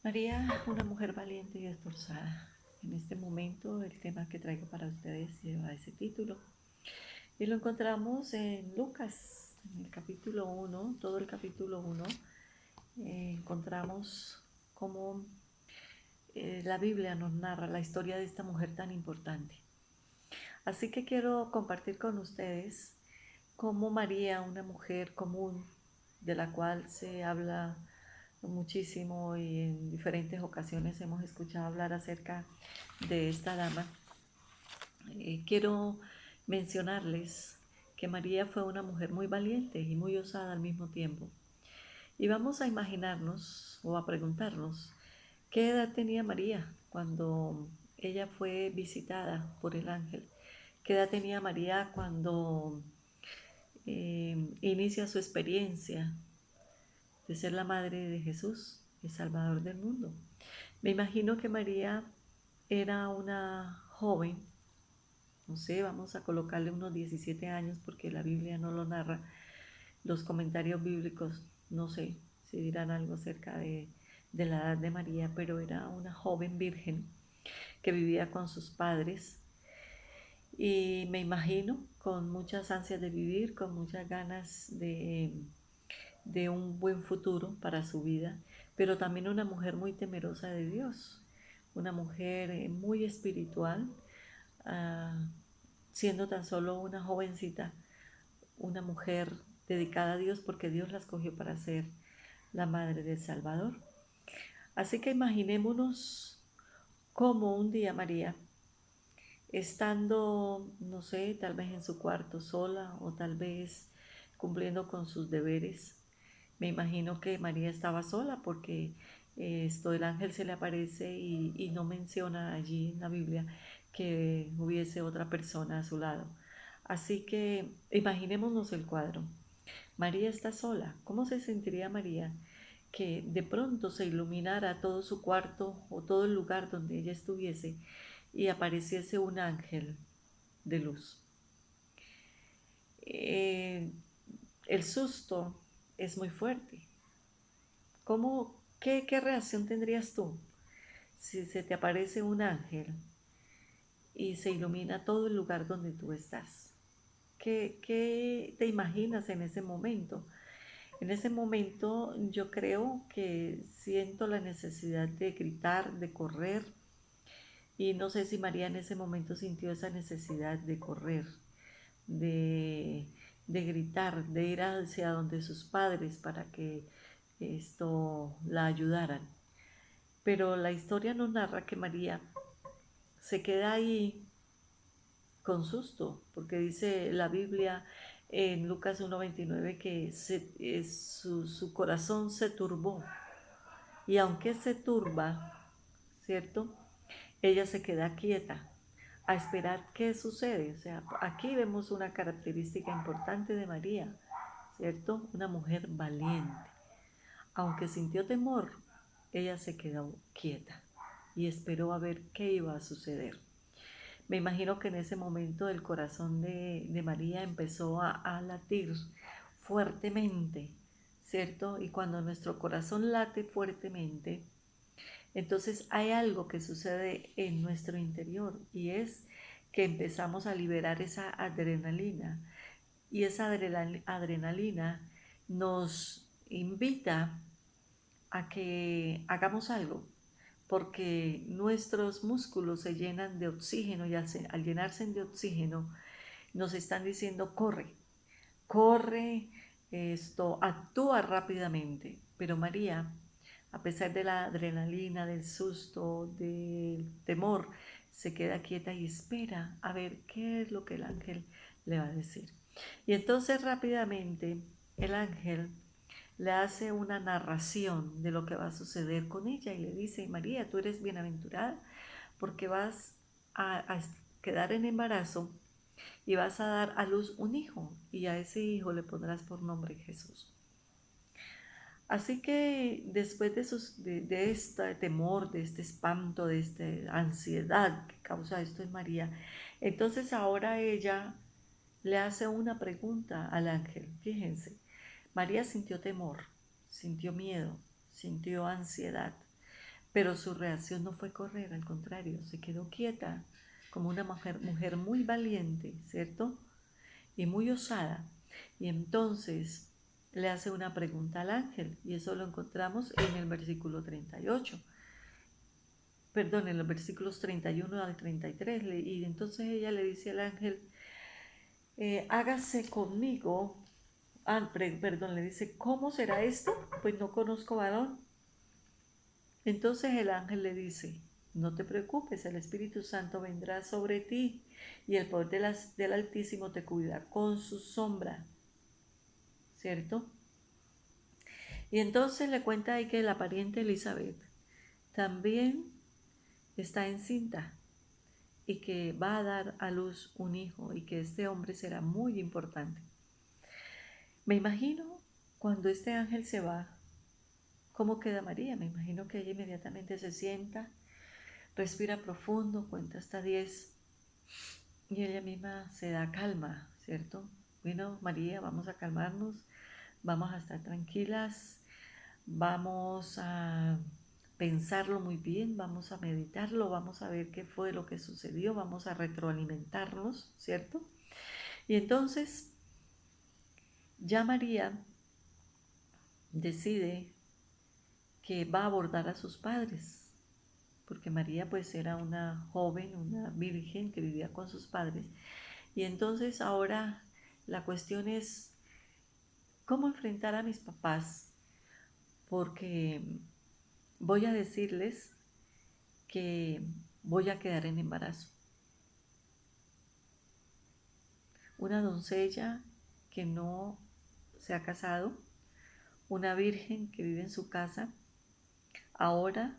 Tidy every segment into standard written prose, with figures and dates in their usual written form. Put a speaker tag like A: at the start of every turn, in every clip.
A: María, una mujer valiente y esforzada. En este momento el tema que traigo para ustedes lleva ese título. Y lo encontramos en Lucas, en el capítulo 1, todo el capítulo 1. Encontramos cómo la Biblia nos narra la historia de esta mujer tan importante. Así que quiero compartir con ustedes cómo María, una mujer común, de la cual se habla muchísimo y en diferentes ocasiones hemos escuchado hablar acerca de esta dama, quiero mencionarles que María fue una mujer muy valiente y muy osada al mismo tiempo. Y vamos a imaginarnos o a preguntarnos qué edad tenía María cuando ella fue visitada por el ángel. ¿Qué edad tenía María cuando inicia su experiencia de ser la madre de Jesús, el Salvador del mundo? Me imagino que María era una joven, no sé, vamos a colocarle unos 17 años porque la Biblia no lo narra. Los comentarios bíblicos, no sé si dirán algo acerca de la edad de María, pero era una joven virgen que vivía con sus padres y me imagino con muchas ansias de vivir, con muchas ganas de un buen futuro para su vida, pero también una mujer muy temerosa de Dios, una mujer muy espiritual, ah, siendo tan solo una jovencita, una mujer dedicada a Dios porque Dios la escogió para ser la madre del Salvador. Así que imaginémonos cómo un día María, estando, no sé, tal vez en su cuarto sola o tal vez cumpliendo con sus deberes, me imagino que María estaba sola porque el ángel se le aparece y no menciona allí en la Biblia que hubiese otra persona a su lado. Así que imaginémonos el cuadro. María está sola. ¿Cómo se sentiría María que de pronto se iluminara todo su cuarto o todo el lugar donde ella estuviese y apareciese un ángel de luz? Eh, el susto es muy fuerte. ¿Qué reacción tendrías tú si se te aparece un ángel y se ilumina todo el lugar donde tú estás? ¿Qué te imaginas en ese momento? En ese momento yo creo que siento la necesidad de gritar, de correr, y no sé si María en ese momento sintió esa necesidad de correr, de, de gritar, de ir hacia donde sus padres para que esto la ayudaran. Pero la historia nos narra que María se queda ahí con susto, porque dice la Biblia en Lucas 1:29 que su corazón se turbó. Y aunque se turba, ¿cierto? Ella se queda quieta a esperar qué sucede. O sea, aquí vemos una característica importante de María, ¿cierto? Una mujer valiente. Aunque sintió temor, ella se quedó quieta y esperó a ver qué iba a suceder. Me imagino que en ese momento el corazón de María empezó a latir fuertemente, ¿cierto? Y cuando nuestro corazón late fuertemente, entonces hay algo que sucede en nuestro interior y es que empezamos a liberar esa adrenalina y esa adrenalina nos invita a que hagamos algo porque nuestros músculos se llenan de oxígeno y al llenarse de oxígeno nos están diciendo corre, corre, actúa rápidamente. Pero María, a pesar de la adrenalina, del susto, del temor, se queda quieta y espera a ver qué es lo que el ángel le va a decir. Y entonces rápidamente el ángel le hace una narración de lo que va a suceder con ella y le dice: María, tú eres bienaventurada porque vas a quedar en embarazo y vas a dar a luz un hijo, y a ese hijo le pondrás por nombre Jesús. Así que después de este temor, de este espanto, de esta ansiedad que causa esto en María, entonces ahora ella le hace una pregunta al ángel. Fíjense, María sintió temor, sintió miedo, sintió ansiedad, Pero su reacción no fue correr, al contrario, se quedó quieta, como una mujer muy valiente, ¿cierto? Y muy osada. Y entonces le hace una pregunta al ángel, y eso lo encontramos en el versículo 38. Perdón, en los versículos 31 al 33. Y entonces ella le dice al ángel, hágase conmigo. Perdón, le dice, ¿cómo será esto? Pues no conozco varón. Entonces el ángel le dice, no te preocupes, el Espíritu Santo vendrá sobre ti y el poder del Altísimo te cubrirá con su sombra, ¿cierto? Y entonces le cuenta ahí que la pariente Elizabeth también está encinta y que va a dar a luz un hijo y que este hombre será muy importante. Me imagino cuando este ángel se va, ¿cómo queda María? Me imagino que ella inmediatamente se sienta, respira profundo, cuenta hasta 10 y ella misma se da calma, ¿cierto? Bueno, María, vamos a calmarnos, vamos a estar tranquilas, vamos a pensarlo muy bien, vamos a meditarlo, vamos a ver qué fue lo que sucedió, vamos a retroalimentarnos, ¿cierto? Y entonces ya María decide que va a abordar a sus padres, porque María pues era una joven, una virgen que vivía con sus padres. Y entonces ahora la cuestión es cómo enfrentar a mis papás, porque voy a decirles que voy a quedar en embarazo. Una doncella que no se ha casado, una virgen que vive en su casa, ahora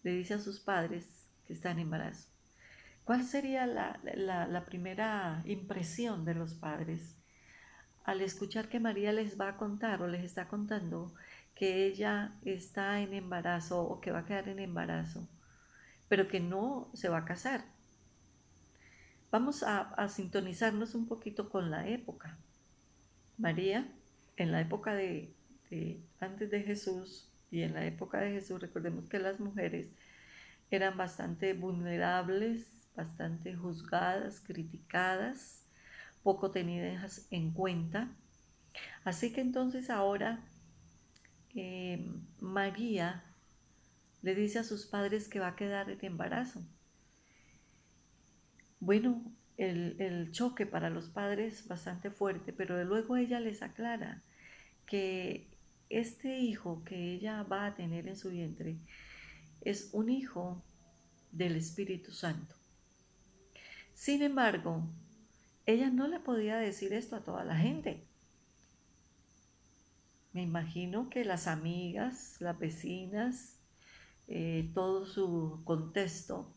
A: le dice a sus padres que está en embarazo. ¿Cuál sería la primera impresión de los padres al escuchar que María les va a contar o les está contando que ella está en embarazo o que va a quedar en embarazo, pero que no se va a casar? Vamos a sintonizarnos un poquito con la época. María, en la época de antes de Jesús y en la época de Jesús, recordemos que las mujeres eran bastante vulnerables, bastante juzgadas, criticadas, poco tenidas en cuenta. Así que entonces ahora María le dice a sus padres que va a quedar en embarazo. Bueno, el choque para los padres bastante fuerte, pero luego ella les aclara que este hijo que ella va a tener en su vientre es un hijo del Espíritu Santo. Sin embargo, ella no le podía decir esto a toda la gente. Me imagino que las amigas, las vecinas, todo su contexto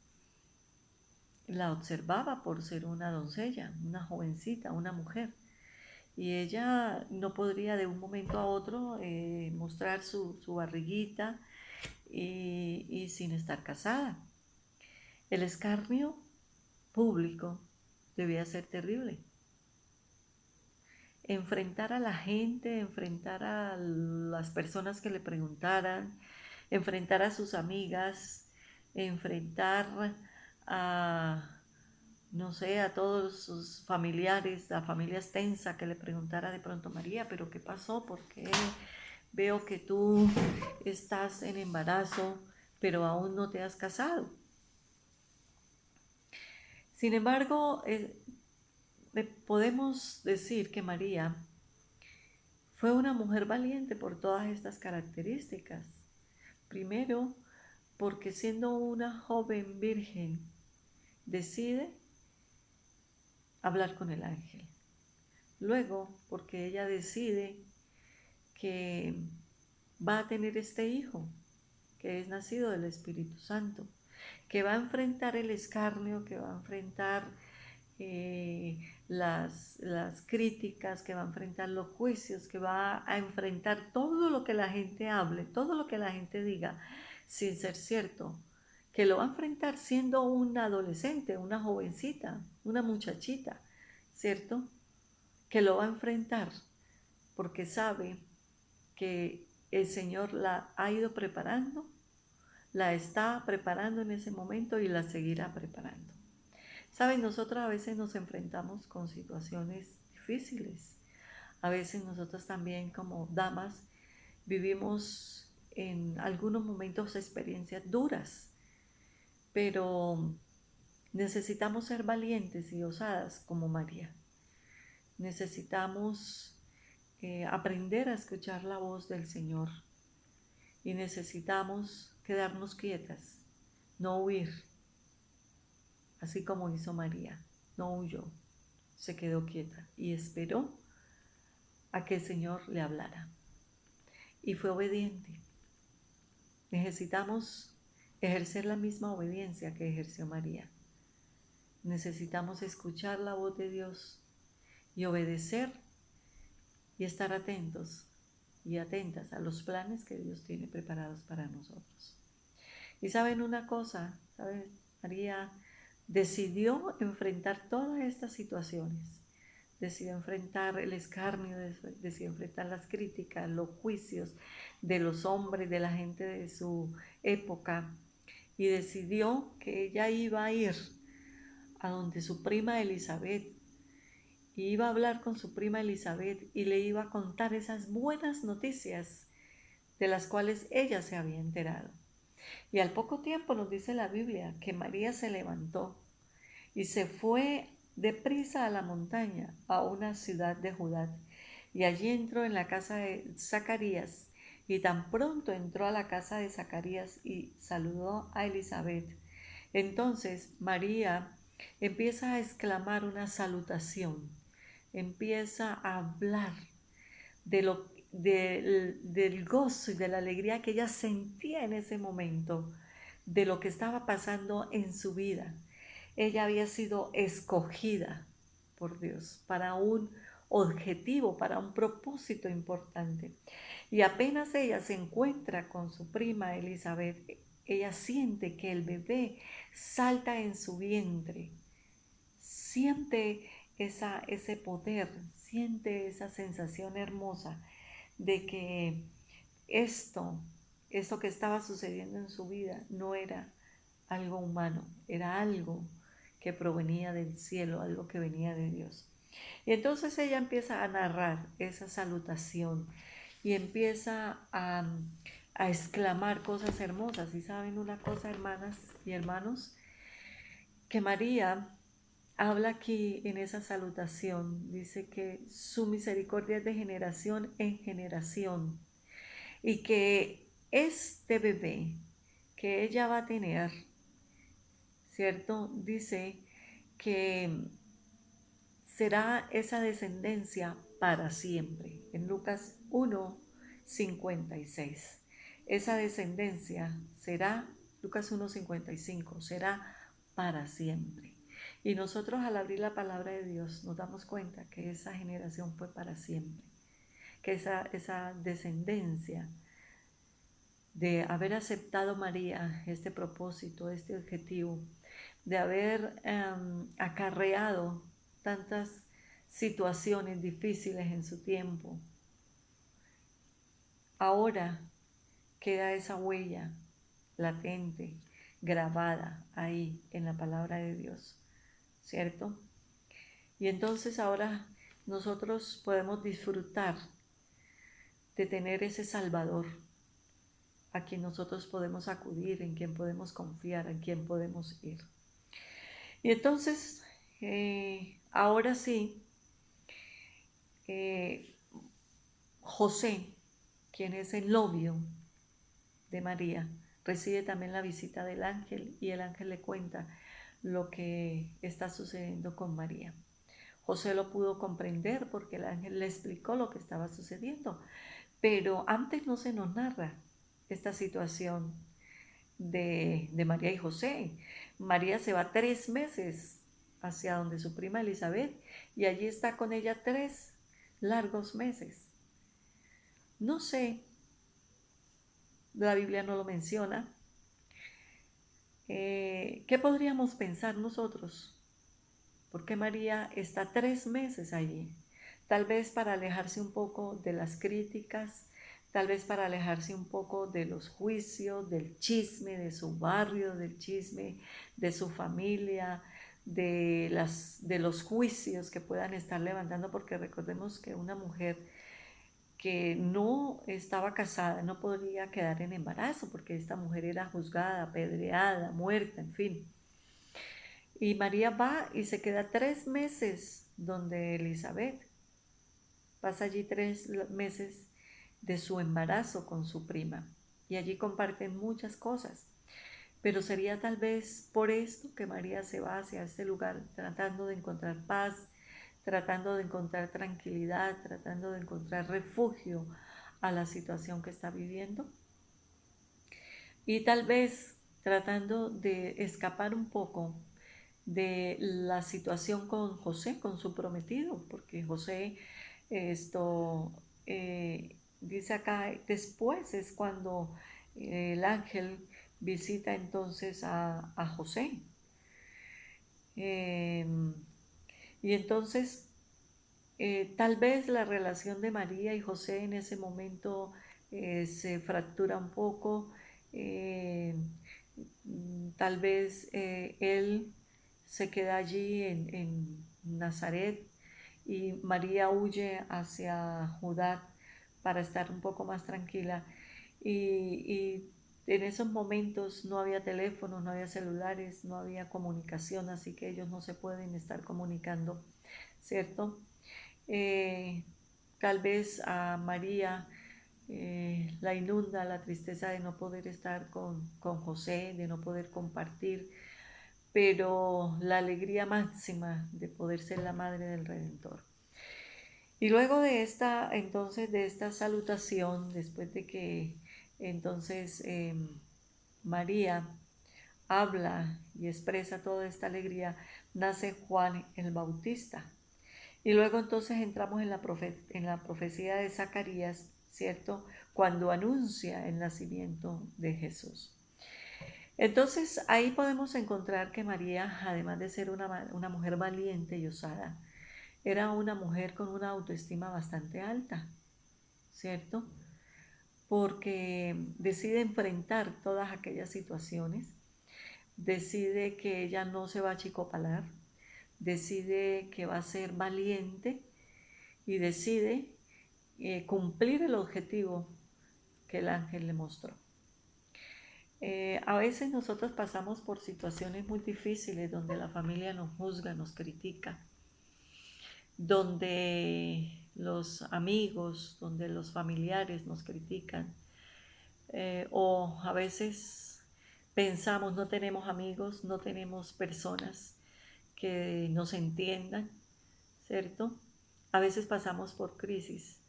A: la observaba por ser una doncella, una jovencita, una mujer. Y ella no podría de un momento a otro mostrar su barriguita y sin estar casada. El escarnio público debía ser terrible. Enfrentar a la gente, enfrentar a las personas que le preguntaran, enfrentar a sus amigas, enfrentar a, no sé, a todos sus familiares, a familia extensa que le preguntara de pronto, María, pero ¿qué pasó? ¿Por qué veo que tú estás en embarazo, pero aún no te has casado? Sin embargo, podemos decir que María fue una mujer valiente por todas estas características. Primero, porque siendo una joven virgen, decide hablar con el ángel. Luego, porque ella decide que va a tener este hijo, que es nacido del Espíritu Santo, que va a enfrentar el escarnio, que va a enfrentar las críticas, que va a enfrentar los juicios, que va a enfrentar todo lo que la gente hable, todo lo que la gente diga, sin ser cierto, que lo va a enfrentar siendo una adolescente, una jovencita, una muchachita, ¿cierto? Que lo va a enfrentar porque sabe que el Señor la ha ido preparando la está preparando en ese momento y la seguirá preparando. Saben, nosotros a veces nos enfrentamos con situaciones difíciles. A veces nosotros también como damas vivimos en algunos momentos experiencias duras, pero necesitamos ser valientes y osadas como María. Necesitamos aprender a escuchar la voz del Señor y necesitamos quedarnos quietas, no huir, así como hizo María. No huyó, se quedó quieta y esperó a que el Señor le hablara y fue obediente. Necesitamos ejercer la misma obediencia que ejerció María. Necesitamos escuchar la voz de Dios y obedecer y estar atentos y atentas a los planes que Dios tiene preparados para nosotros. Y saben una cosa, ¿saben? María decidió enfrentar todas estas situaciones. Decidió enfrentar el escarnio, decidió enfrentar las críticas, los juicios de los hombres, de la gente de su época, y decidió que ella iba a ir a donde su prima Elizabeth, y iba a hablar con su prima Elizabeth y le iba a contar esas buenas noticias de las cuales ella se había enterado. Y al poco tiempo nos dice la Biblia que María se levantó y se fue deprisa a la montaña, a una ciudad de Judá, y allí entró en la casa de Zacarías, y tan pronto entró a la casa de Zacarías y saludó a Elizabeth. Entonces María empieza a exclamar una salutación, empieza a hablar del gozo y de la alegría que ella sentía en ese momento, de lo que estaba pasando en su vida. Ella había sido escogida por Dios para un objetivo, para un propósito importante. Y apenas ella se encuentra con su prima Elizabeth, ella siente que el bebé salta en su vientre, siente ese poder, siente esa sensación hermosa de que esto que estaba sucediendo en su vida no era algo humano, era algo que provenía del cielo, algo que venía de Dios. Y entonces ella empieza a narrar esa salutación y empieza a exclamar cosas hermosas. Y saben una cosa, hermanas y hermanos, que María habla aquí en esa salutación, dice que su misericordia es de generación en generación y que este bebé que ella va a tener, ¿cierto? Dice que será esa descendencia para siempre. En Lucas 1:56. Esa descendencia será, Lucas 1:55, será para siempre. Y nosotros al abrir la palabra de Dios nos damos cuenta que esa generación fue para siempre, que esa descendencia de haber aceptado María este propósito, este objetivo, de haber acarreado tantas situaciones difíciles en su tiempo, ahora queda esa huella latente, grabada ahí en la palabra de Dios, ¿cierto? Y entonces ahora nosotros podemos disfrutar de tener ese Salvador a quien nosotros podemos acudir, en quien podemos confiar, en quien podemos ir. Y entonces, ahora sí, José, quien es el novio de María, recibe también la visita del ángel y el ángel le cuenta lo que está sucediendo con María. José lo pudo comprender porque el ángel le explicó lo que estaba sucediendo, pero antes no se nos narra esta situación de María y José. María se va 3 meses hacia donde su prima Elizabeth y allí está con ella 3 largos meses. No sé, la Biblia no lo menciona. ¿Qué podríamos pensar nosotros? ¿Por qué María está 3 meses allí? Tal vez para alejarse un poco de las críticas, tal vez para alejarse un poco de los juicios, del chisme de su barrio, del chisme de su familia, de los juicios que puedan estar levantando, porque recordemos que una mujer que no estaba casada no podría quedar en embarazo, porque esta mujer era juzgada, apedreada, muerta, en fin. Y María va y se queda 3 meses donde Elizabeth. Pasa allí 3 meses de su embarazo con su prima. Y allí comparten muchas cosas. Pero sería tal vez por esto que María se va hacia este lugar tratando de encontrar paz, tratando de encontrar tranquilidad, tratando de encontrar refugio a la situación que está viviendo. Y tal vez tratando de escapar un poco de la situación con José, con su prometido, porque José, esto dice acá, después es cuando el ángel visita entonces a José. Eh, y entonces tal vez la relación de María y José en ese momento se fractura un poco. eh, Tal vez él se queda allí en Nazaret y María huye hacia Judá para estar un poco más tranquila. Y en esos momentos no había teléfonos, no había celulares, no había comunicación, así que ellos no se pueden estar comunicando, ¿cierto? Eh, Tal vez a María la inunda la tristeza de no poder estar con José, de no poder compartir, pero la alegría máxima de poder ser la madre del Redentor. Y luego de esta, entonces, de esta salutación, después de que entonces María habla y expresa toda esta alegría, nace Juan el Bautista. Y luego entonces entramos en la profecía de Zacarías, ¿cierto? Cuando anuncia el nacimiento de Jesús. Entonces ahí podemos encontrar que María, además de ser una mujer valiente y osada, era una mujer con una autoestima bastante alta, ¿cierto? Porque decide enfrentar todas aquellas situaciones, decide que ella no se va a achicopalar, decide que va a ser valiente y decide cumplir el objetivo que el ángel le mostró. A veces nosotros pasamos por situaciones muy difíciles donde la familia nos juzga, nos critica, donde los amigos, donde los familiares nos critican, o a veces pensamos no tenemos amigos, no tenemos personas que nos entiendan, ¿cierto? A veces pasamos por crisis,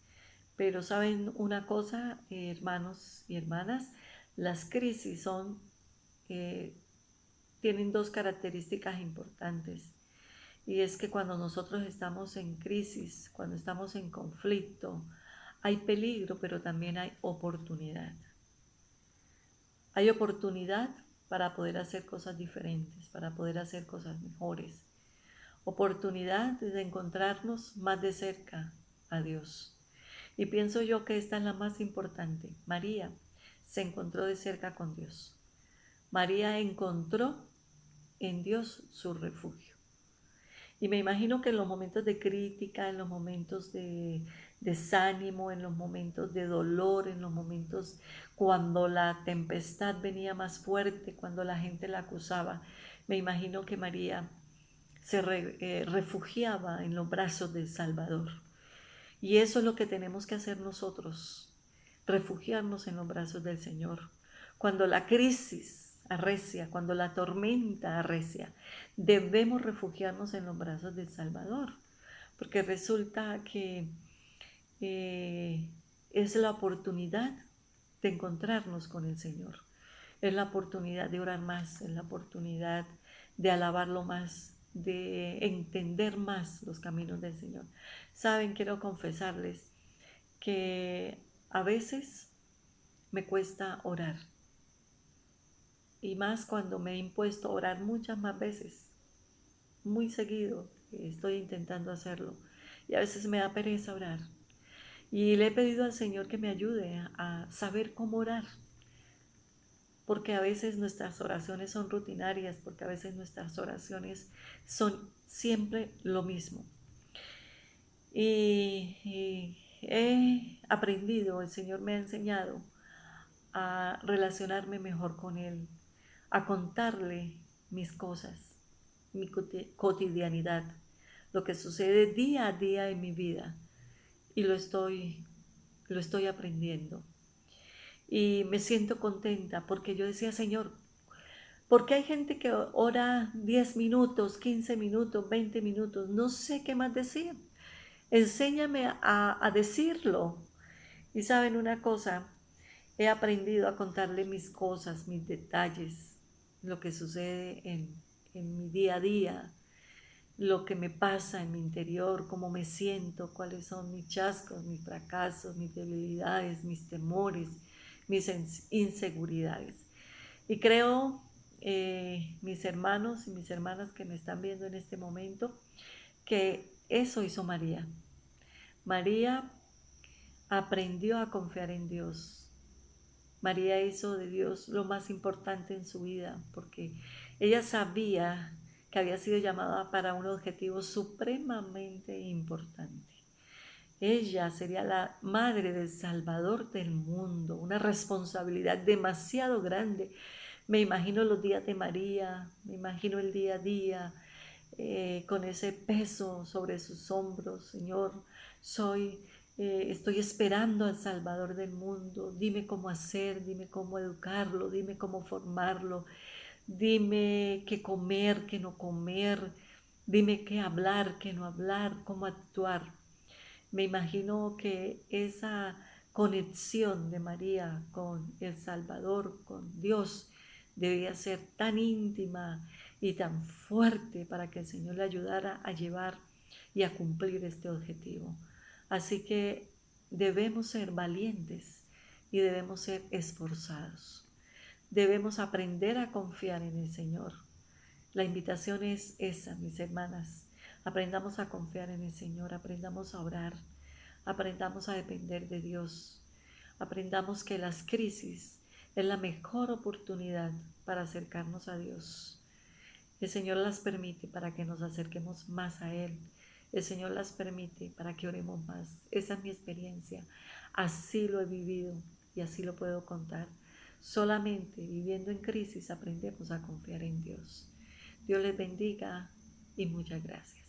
A: pero saben una cosa, hermanos y hermanas, las crisis eh, tienen dos características importantes. Y es que cuando nosotros estamos en crisis, cuando estamos en conflicto, hay peligro, pero también hay oportunidad. Hay oportunidad para poder hacer cosas diferentes, para poder hacer cosas mejores. Oportunidad de encontrarnos más de cerca a Dios. Y pienso yo que esta es la más importante. María se encontró de cerca con Dios. María encontró en Dios su refugio. Y me imagino que en los momentos de crítica, en los momentos de desánimo, en los momentos de dolor, en los momentos cuando la tempestad venía más fuerte, cuando la gente la acusaba, me imagino que María se refugiaba en los brazos del Salvador. Y eso es lo que tenemos que hacer nosotros, refugiarnos en los brazos del Señor. Cuando la crisis arrecia, cuando la tormenta arrecia, debemos refugiarnos en los brazos del Salvador, porque resulta que es la oportunidad de encontrarnos con el Señor. Es la oportunidad de orar más, es la oportunidad de alabarlo más, de entender más los caminos del Señor. Saben, quiero confesarles que a veces me cuesta orar. Y más cuando me he impuesto a orar muchas más veces, muy seguido, estoy intentando hacerlo. Y a veces me da pereza orar. Y le he pedido al Señor que me ayude a saber cómo orar, porque a veces nuestras oraciones son rutinarias, porque a veces nuestras oraciones son siempre lo mismo. Y he aprendido, el Señor me ha enseñado a relacionarme mejor con Él, a contarle mis cosas, mi cotidianidad, lo que sucede día a día en mi vida. Y lo estoy aprendiendo. Y me siento contenta porque yo decía, Señor, ¿por qué hay gente que ora 10 minutos, 15 minutos, 20 minutos? No sé qué más decir. Enséñame a decirlo. Y saben una cosa, he aprendido a contarle mis cosas, mis detalles, lo que sucede en mi día a día, lo que me pasa en mi interior, cómo me siento, cuáles son mis chascos, mis fracasos, mis debilidades, mis temores, mis inseguridades. Y creo, mis hermanos y mis hermanas que me están viendo en este momento, que eso hizo María. María aprendió a confiar en Dios. María hizo de Dios lo más importante en su vida, porque ella sabía que había sido llamada para un objetivo supremamente importante. Ella sería la madre del Salvador del mundo, una responsabilidad demasiado grande. Me imagino los días de María, me imagino el día a día, con ese peso sobre sus hombros. Señor, soy, estoy esperando al Salvador del mundo. Dime cómo hacer, dime cómo educarlo, dime cómo formarlo, dime qué comer, qué no comer, dime qué hablar, qué no hablar, cómo actuar. Me imagino que esa conexión de María con el Salvador, con Dios, debía ser tan íntima y tan fuerte para que el Señor le ayudara a llevar y a cumplir este objetivo. Así que debemos ser valientes y debemos ser esforzados. Debemos aprender a confiar en el Señor. La invitación es esa, mis hermanas. Aprendamos a confiar en el Señor, aprendamos a orar, aprendamos a depender de Dios, aprendamos que las crisis es la mejor oportunidad para acercarnos a Dios. El Señor las permite para que nos acerquemos más a Él. El Señor las permite para que oremos más. Esa es mi experiencia. Así lo he vivido y así lo puedo contar. Solamente viviendo en crisis aprendemos a confiar en Dios. Dios les bendiga y muchas gracias.